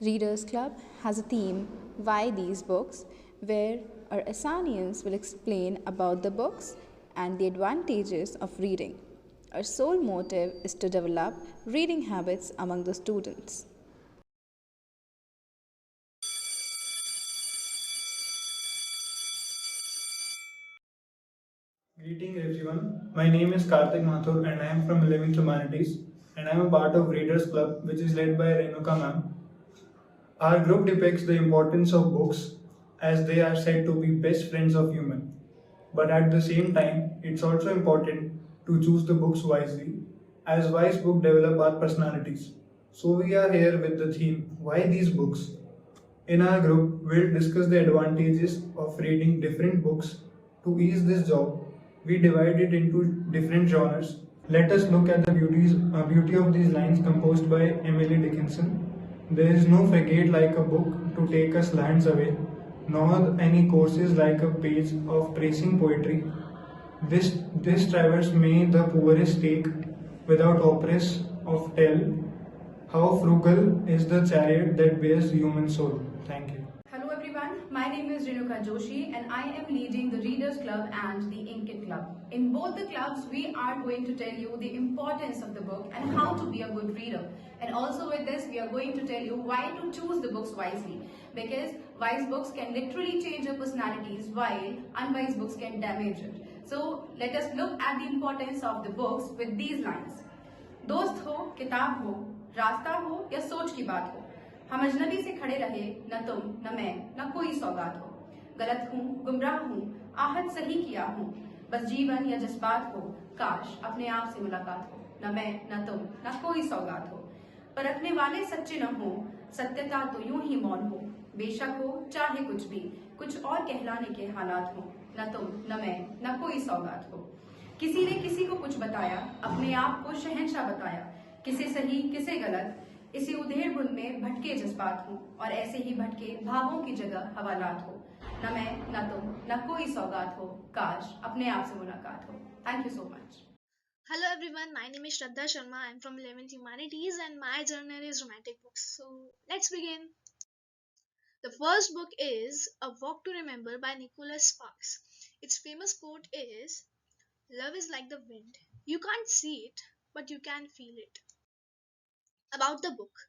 Readers Club has a theme, Why These Books, where our Asanians will explain about the books and the advantages of reading. Our sole motive is to develop reading habits among the students. Greeting everyone. My name is Karthik Mathur and I am from 11th Humanities and I am a part of Readers Club which is led by Renuka ma'am. Our group depicts the importance of books as they are said to be best friends of human. But at the same time, it's also important to choose the books wisely as wise books develop our personalities. So we are here with the theme Why These Books? In our group, we'll discuss the advantages of reading different books. To ease this job, we divide it into different genres. Let us look at the beauty of these lines composed by Emily Dickinson. There is no frigate like a book to take us lands away, nor any courses like a page of praising poetry. This traverse may the poorest take, without oppress of tell, how frugal is the chariot that bears human soul. Thank you. Hello everyone, my name is Renuka Joshi and I am leading the Readers Club and the Inkit Club. In both the clubs, we are going to tell you the importance of the book and how to be a good reader. And also with this, we are going to tell you why to choose the books wisely. Because wise books can literally change your personalities while unwise books can damage it. So let us look at the importance of the books with these lines. दोस्त हो, किताब हो, रास्ता हो या सोच की बात हो, हम अजनबी से खड़े रहे, न तुम न मैं न कोई सौगात हो, गलत हूँ गुमराह हूँ, आहत सही किया हूँ, बस जीवन या जज्बात हो, काश अपने आप से मुलाकात हो, न मैं न तुम न कोई सौगात हो, परखने वाले सच्चे न हो, सत्यता तो यूं ही मौन हो, बेशक हो चाहे कुछ भी, कुछ और कहलाने के हालात हो, न तुम न मैं न कोई सौगात हो। किसी ने किसी को कुछ बताया, अपने आप को शहंशाह बताया, किसे सही किसे गलत, इसी उधेड़ बुन में भटके जज्बात हूँ और ऐसे ही भटके भावों की जगह हवालात हो, न मैं न तुम न कोई सौगात हो, काश अपने आप से मुलाकात हो। Thank you so much. Hello everyone, my name is Shraddha Sharma. I'm from 11th Humanities and my genre is romantic books. So let's begin. The first book is A Walk to Remember by Nicola Sparks. Its famous quote is, Love is like the wind. You can't see it, but you can feel it. About the book.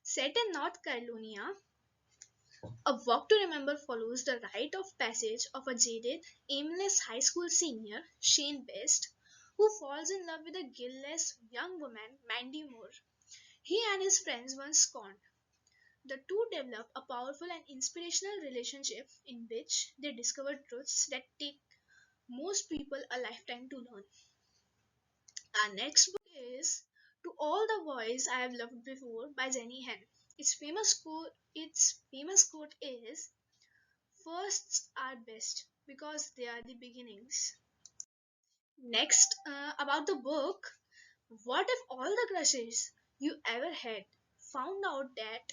Set in North Carolina, A Walk to Remember follows the rite of passage of a jaded, aimless high school senior, Shane Best, who falls in love with a guileless young woman, Mandy Moore. He and his friends once scorned. The two develop a powerful and inspirational relationship in which they discover truths that take most people a lifetime to learn. Our next book is To All the Boys I Have Loved Before by Jenny Han. Its famous quote is, Firsts are best because they are the beginnings. Next, about the book, what if all the crushes you ever had found out that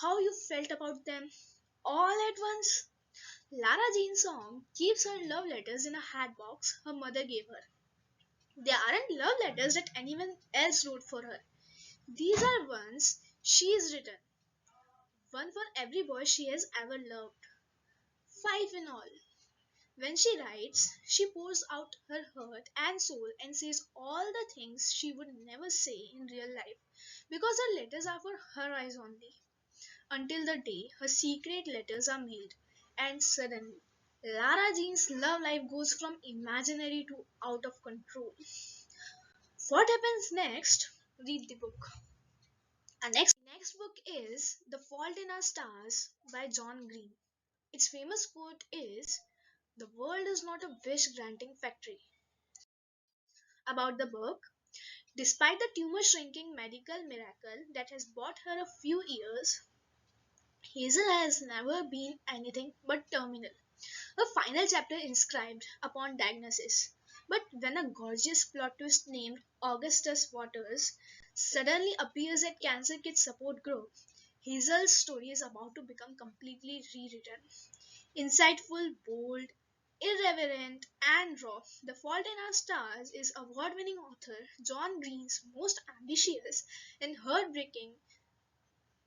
how you felt about them all at once? Lara Jean's song keeps her love letters in a hat box her mother gave her. They aren't love letters that anyone else wrote for her. These are ones she's written, one for every boy she has ever loved. Five in all. When she writes, she pours out her heart and soul and says all the things she would never say in real life because her letters are for her eyes only. Until the day her secret letters are mailed, and suddenly Lara Jean's love life goes from imaginary to out of control. What happens next? Read the book. Our next book is The Fault in Our Stars by John Green. Its famous quote is, The world is not a wish granting factory. About the book, despite the tumor shrinking medical miracle that has bought her a few years, Hazel has never been anything but terminal. Her final chapter inscribed upon diagnosis. But when a gorgeous plot twist named Augustus Waters suddenly appears at Cancer Kids support group, Hazel's story is about to become completely rewritten. Insightful, bold, irreverent, and raw, The Fault in Our Stars is award winning author John Green's most ambitious and heartbreaking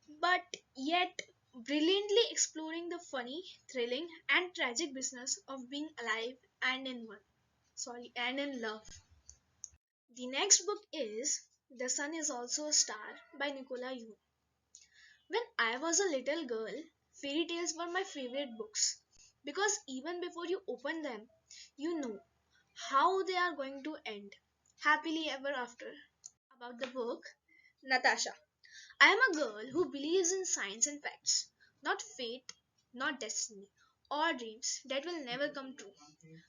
but yet brilliantly exploring the funny, thrilling, and tragic business of being alive and and in love. The next book is The Sun is Also a Star by Nicola Yoon. When I was a little girl, fairy tales were my favorite books because even before you open them, you know how they are going to end happily ever after. About the book, Natasha. I am a girl who believes in science and facts, not fate, not destiny, or dreams that will never come true.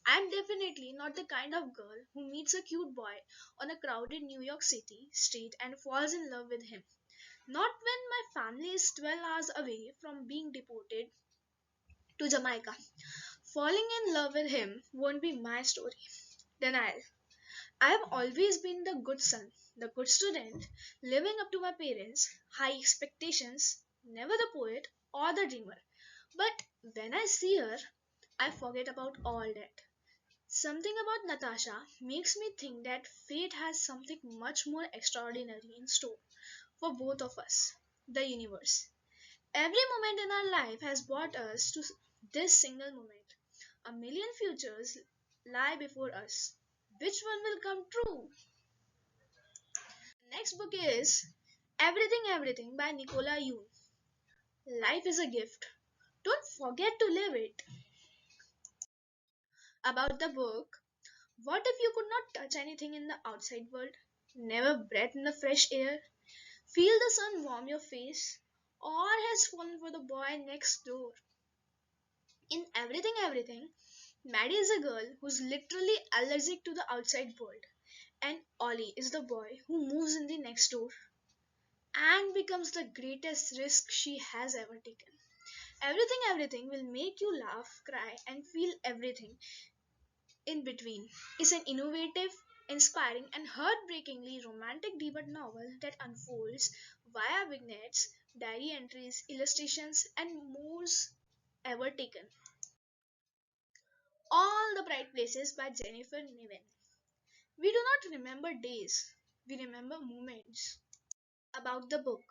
I am definitely not the kind of girl who meets a cute boy on a crowded New York City street and falls in love with him. Not when my family is 12 hours away from being deported to Jamaica. Falling in love with him won't be my story. Denial. I have always been the good son, the good student, living up to my parents' high expectations, never the poet or the dreamer. But when I see her, I forget about all that. Something about Natasha makes me think that fate has something much more extraordinary in store for both of us, the universe. Every moment in our life has brought us to this single moment. A million futures lie before us. Which one will come true? Next book is Everything Everything by Nicola Yoon. Life is a gift. Don't forget to live it. About the book, what if you could not touch anything in the outside world? Never breathe in the fresh air? Feel the sun warm your face? Or has fallen for the boy next door? In Everything Everything, Maddie is a girl who's literally allergic to the outside world, and Ollie is the boy who moves in the next door and becomes the greatest risk she has ever taken. Everything, everything will make you laugh, cry, and feel everything in between. It's an innovative, inspiring, and heartbreakingly romantic debut novel that unfolds via vignettes, diary entries, illustrations, and more's ever taken. All the Bright Places by Jennifer Niven. We do not remember days, we remember moments. About the book,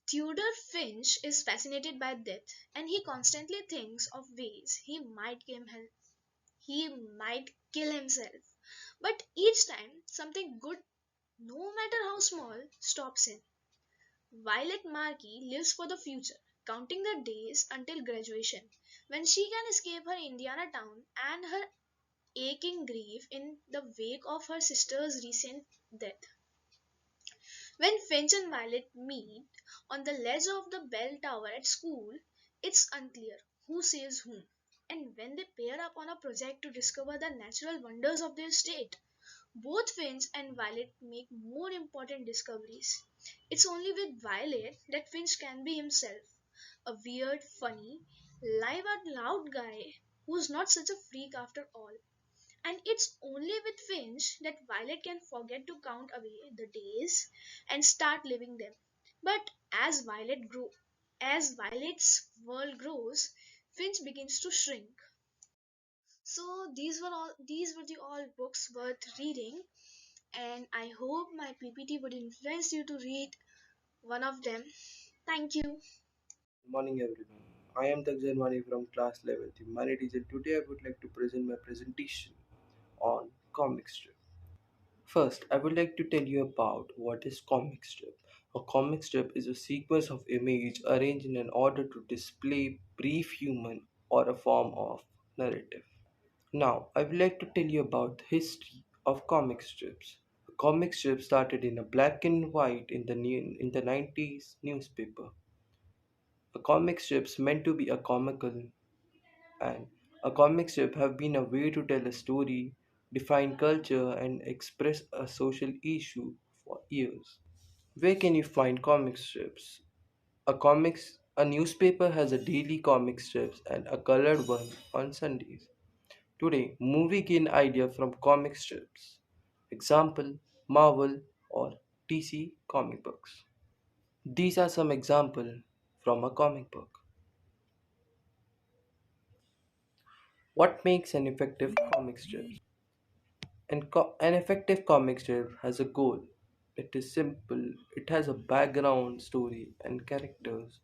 Theodore Finch is fascinated by death and he constantly thinks of ways he might kill himself. But each time something good, no matter how small, stops him. Violet Markey lives for the future, counting the days until graduation, when she can escape her Indiana town and her aching grief in the wake of her sister's recent death. When Finch and Violet meet on the ledge of the bell tower at school, it's unclear who saves whom. And when they pair up on a project to discover the natural wonders of their state, both Finch and Violet make more important discoveries. It's only with Violet that Finch can be himself, a weird, funny, live out loud guy who's not such a freak after all. And it's only with Finch that Violet can forget to count away the days and start living them. But as Violet's world grows, Finch begins to shrink. So these were the all books worth reading, and I hope my PPT would influence you to read one of them. Thank you. Good morning, everyone. I am Takjanwani from class 11th Humanities, and today I would like to present my presentation on comic strip. First, I would like to tell you about what is comic strip. A comic strip is a sequence of images arranged in an order to display brief human or a form of narrative. Now, I would like to tell you about the history of comic strips. A comic strip started in a black and white in the 90s newspaper. A comic strips meant to be a comical and a comic strip have been a way to tell a story, define culture and express a social issue for years. Where can you find comic strips? A newspaper has a daily comic strips and a colored one on Sundays. Today, movie gain idea from comic strips. Example, Marvel or DC comic books. These are some example from a comic book. What makes an effective comic strip? An effective comic strip has a goal. It is simple, it has a background story and characters.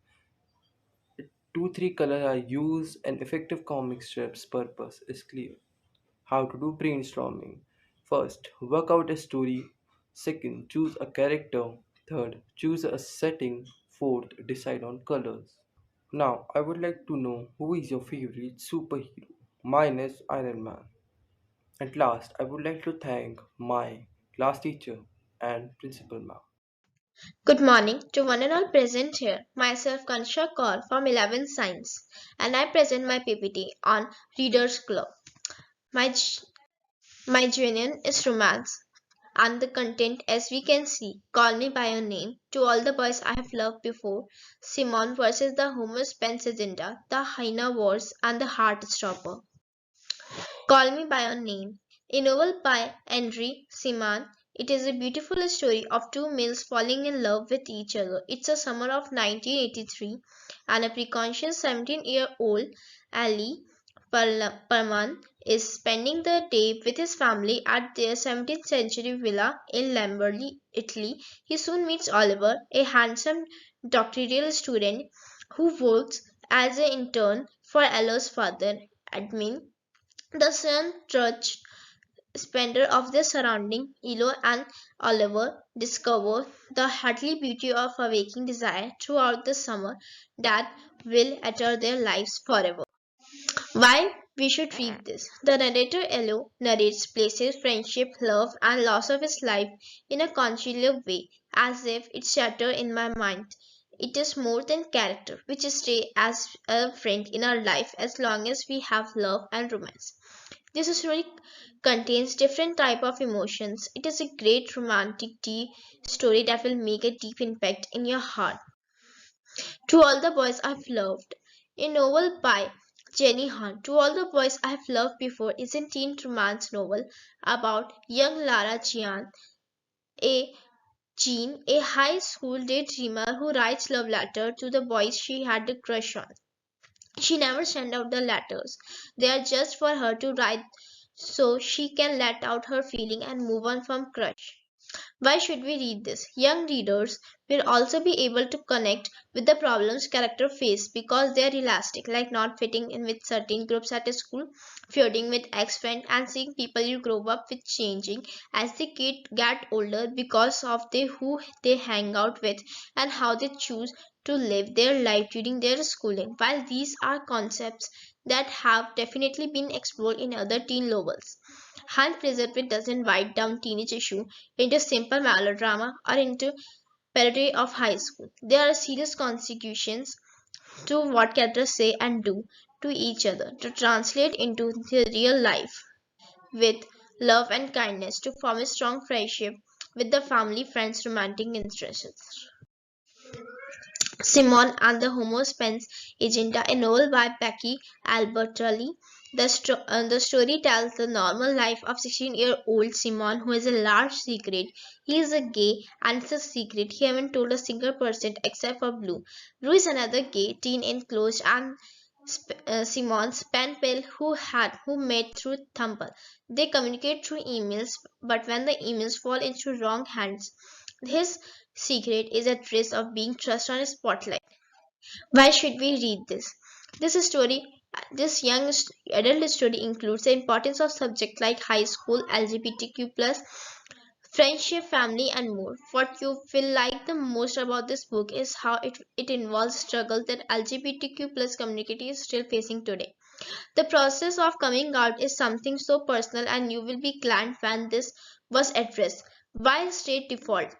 2 3 colors are used and effective comic strips purpose is clear. How to do brainstorming. First, work out a story. Second, choose a character. Third, choose a setting. Fourth, decide on colors. Now, I would like to know who is your favorite superhero. Mine is Iron Man. At last, I would like to thank my class teacher and principal ma'am. Good morning to one and all present here. Myself Kansha Kaur from 11th Science, and I present my PPT on Readers Club. My my genre is romance, and the content, as we can see, Call Me by Your Name, To All the Boys I Have Loved Before, Simon versus the Homo Spence Agenda, The Hyena Wars, and The Heartstopper. Call Me by Your Name, a novel by Henry Simon. It is a beautiful story of two males falling in love with each other. It's a summer of 1983, and a precocious 17-year-old Ali Perman is spending the day with his family at their 17th century villa in Lombardy, Italy. He soon meets Oliver, a handsome doctoral student who works as an intern for Ella's father, admin. The sun touched splendor of their surrounding, Elo and Oliver discover the heartly beauty of a waking desire throughout the summer that will alter their lives forever. Why we should read this? The narrator Elo narrates places, friendship, love, and loss of his life in a conjugal way, as if it's shattered in my mind. It is more than character, which stay as a friend in our life as long as we have love and romance. This story contains different type of emotions. It is a great romantic story that will make a deep impact in your heart. To All the Boys I've Loved, a novel by Jenny Han. To All the Boys I've Loved Before is a teen romance novel about young Lara a a high school daydreamer who writes love letter to the boys she had a crush on. She never sent out the letters. They are just for her to write so she can let out her feeling and move on from crush. Why should we read this? Young readers will also be able to connect with the problems characters face because they are realistic, like not fitting in with certain groups at a school, feuding with ex-friends, and seeing people you grow up with changing as they get older because of who they hang out with and how they choose to live their life during their schooling. While these are concepts that have definitely been explored in other teen novels, Hand Preserved doesn't write down teenage issue into simple melodrama or into parody of high school. There are serious consequences to what characters say and do to each other to translate into their real life with love and kindness to form a strong friendship with the family, friends, romantic interests. Simon and the Homo Spence Agenda, a novel by Becky Albertalli. The story tells the normal life of 16-year-old Simon, who has a large secret. He is a gay, and it's a secret he haven't told a single person except for Blue. Blue is another gay teen enclosed, and Simon's pen pal who met through Thumble. They communicate through emails, but when the emails fall into wrong hands, his secret is at risk of being thrust on a spotlight. Why should we read this? This story, this adult story includes the importance of subjects like high school, LGBTQ+, friendship, family, and more. What you feel like the most about this book is how it involves struggles that LGBTQ+ community is still facing today. The process of coming out is something so personal, and you will be glad when this was addressed. While state default,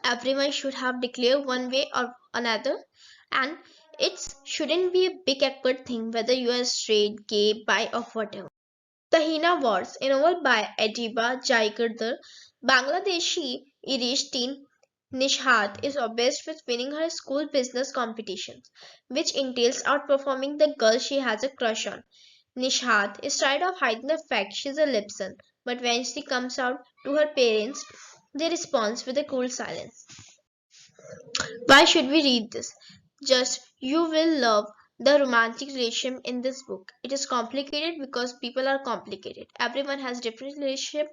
everyone should have declared one way or another, and it shouldn't be a big awkward thing whether you are straight, gay, bi, or whatever. The Hina Wars, a novel by Adiba Jaigirdar, Bangladeshi Irish teen Nishat is obsessed with winning her school business competitions, which entails outperforming the girl she has a crush on. Nishat is tired of hiding the fact she's a Lipson, but when she comes out to her parents, they respond with a cool silence. Why should we read this? Just you will love the romantic relationship in this book. It is complicated because people are complicated. Everyone has different relationship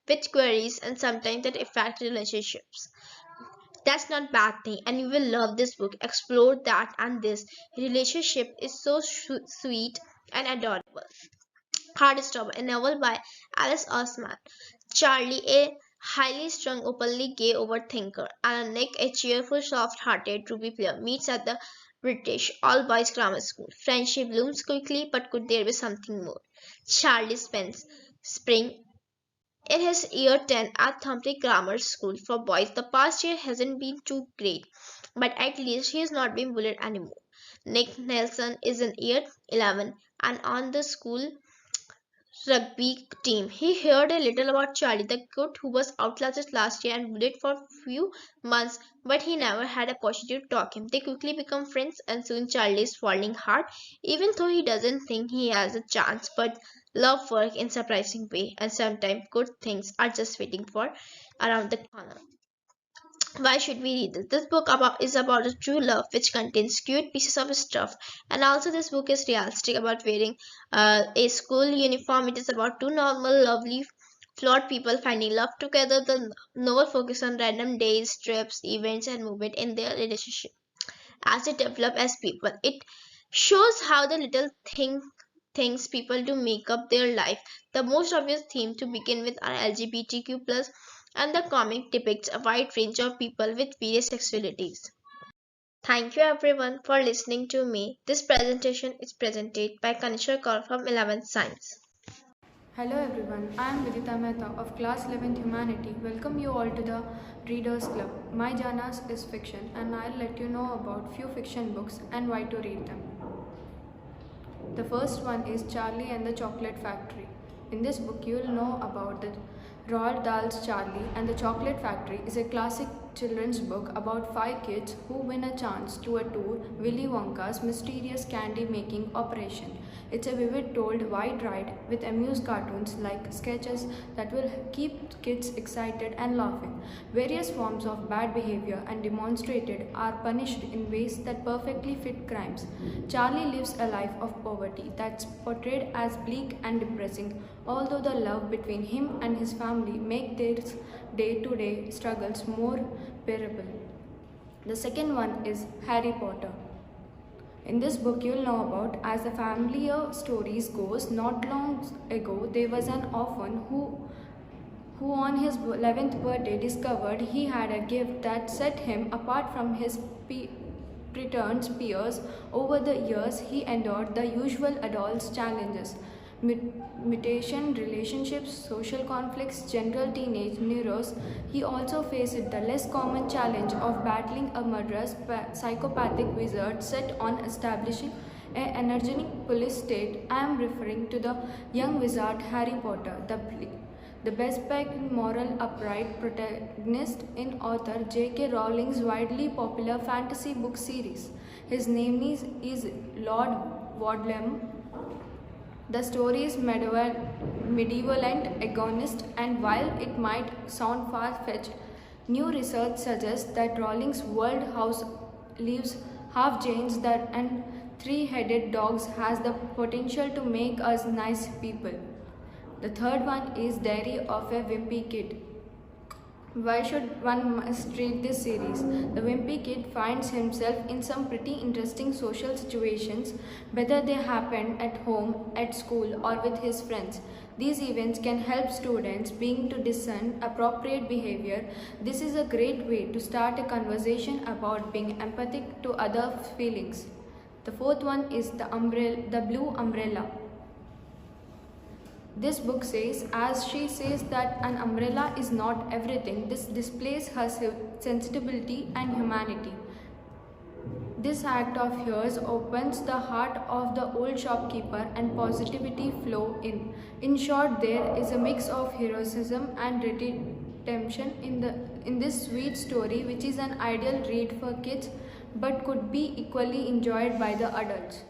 with queries and sometimes that affect relationships. That's not bad thing, and you will love this book. Explore that, and this relationship is so sweet and adorable. Heartstopper, a novel by Alice Osman. Charlie, a highly strung, openly gay overthinker, and Nick, a cheerful, soft-hearted rugby player, meets at the British all-boys grammar school. Friendship blooms quickly, but could there be something more? Charlie spends spring in his year 10 at Thumphrey Grammar School for Boys. The past year hasn't been too great, but at least he is not being bullied anymore. Nick Nelson is in year 11 and on the school rugby team. He heard a little about Charlie the kid who was outclassed last year and bullied for a few months, but he never had a opportunity to talk him. They quickly become friends, and soon Charlie is falling hard, even though he doesn't think he has a chance. But love works in surprising way, and sometimes good things are just waiting for around the corner. Why should we read this? This book is about a true love which contains cute pieces of stuff, and also this book is realistic about wearing a school uniform. It is about two normal, lovely, flawed people finding love together. The novel focuses on random days, trips, events, and movement in their relationship as they develop as people. It shows how the little things people do make up their life. The most obvious theme to begin with are LGBTQ+, and the comic depicts a wide range of people with various sexualities. Thank you everyone for listening to me. This presentation is presented by Kanishka Kaur from 11th Science. Hello everyone, I am Vidita Mehta of class 11th Humanity. Welcome you all to the Readers Club. My Janas is fiction and I'll let you know about few fiction books and why to read them. The first one is Charlie and the Chocolate Factory. In this book you will know about the Roald Dahl's Charlie and the Chocolate Factory is a classic children's book about 5 kids who win a chance to a tour Willy Wonka's mysterious candy making operation. It's a vivid told wide ride with amused cartoons like sketches that will keep kids excited and laughing. Various forms of bad behavior and demonstrated are punished in ways that perfectly fit crimes. Charlie lives a life of poverty that's portrayed as bleak and depressing, although the love between him and his family make their day-to-day struggles more bearable. The second one is Harry Potter. In this book you'll know about, as the familiar stories goes, not long ago there was an orphan who on his 11th birthday discovered he had a gift that set him apart from his preterns peers. Over the years he endured the usual adult's challenges: mutation, relationships, social conflicts, general teenage neuroses. He also faced the less common challenge of battling a murderous psychopathic wizard set on establishing an energetic police state. I am referring to the young wizard Harry Potter, the best-packed, moral, upright protagonist in author J.K. Rowling's widely popular fantasy book series. His name is Lord Voldemort. The story is medieval and agonist, and while it might sound far-fetched, new research suggests that Rowling's world house leaves half-giants and three-headed dogs has the potential to make us nice people. The third one is Diary of a Wimpy Kid. Why should one must read this series? The wimpy kid finds himself in some pretty interesting social situations, whether they happen at home, at school, or with his friends. These events can help students being to discern appropriate behavior. This is a great way to start a conversation about being empathic to other feelings. The fourth one is the Blue Umbrella. This book says, as she says that an umbrella is not everything, this displays her sensibility and humanity. This act of hers opens the heart of the old shopkeeper and positivity flow in. In short, there is a mix of heroism and redemption in this sweet story, which is an ideal read for kids but could be equally enjoyed by the adults.